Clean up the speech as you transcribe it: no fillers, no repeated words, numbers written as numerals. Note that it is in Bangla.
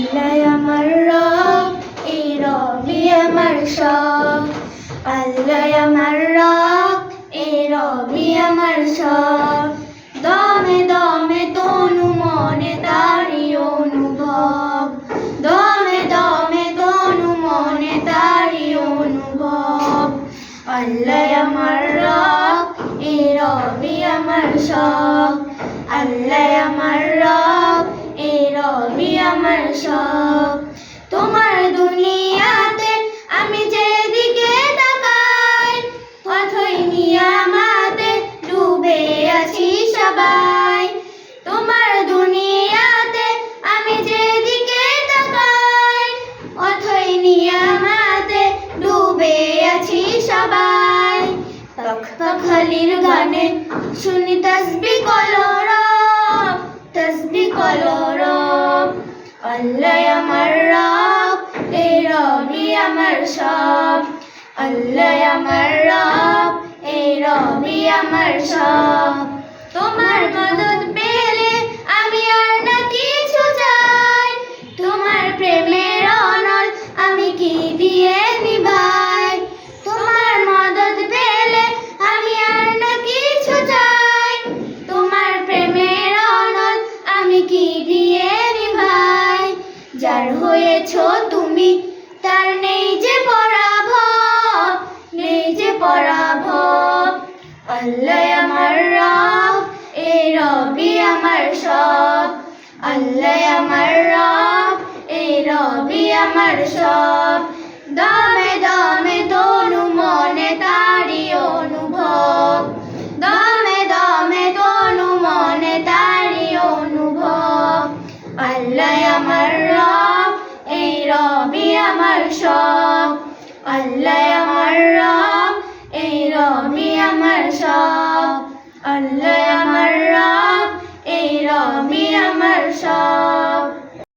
আল্লাহ আমার রব, এই রবই আমার সব। আল্লাহ আমার রব, এই রবই আমার সব। দমে দমে তনু মনে তারি অনুভব, দমে দমে তনু মনে তারি অনুভব। আল্লাহ আমার রব, এই রবই আমার সব। আল্লাহ আমার রব, এই রবই আমার সব। তোমার দুনিয়াতে আমি যেদিকে তাকাই, অথই নিয়ামতে ডুবে আছি সবাই। তোমার দুনিয়াতে আমি যেদিকে তাকাই, অথই নিয়ামতে ডুবে আছি সবাই। তখলির গানে শুনি তাসবিহ কলরব, তাসবিহ কলরব। আল্লাহ আমার রব, এই রবই আমার সব। আল্লাহ আমার রব, এই রবই আমার সব। তোমার মদদ পেলে আমি আর না কিছু চাই, তোমার প্রেমের অনল আমি কি দিয়ে নিভাই। তোমার মদদ পেলে আমি আর না কিছু চাই, তোমার প্রেমের অনল আমি কি দিয়ে নিভাই। যার হয়েছো তুমি তার নেই যে পরাভব, নেই যে পরাভব। আল্লাহ আমার রব, এই রবই আমার সব। আল্লাহ আমার রব, এই রবই আমার সব। দমে দমে তনু মনে তারি অনুভব, দমে দমে তনু মনে তারি অনুভব। আল্লাহ আমার রব, এই রবই আমার সব। আল্লাহ আমার রব, এই রবই আমার সব। আল্লাহ আমার রব।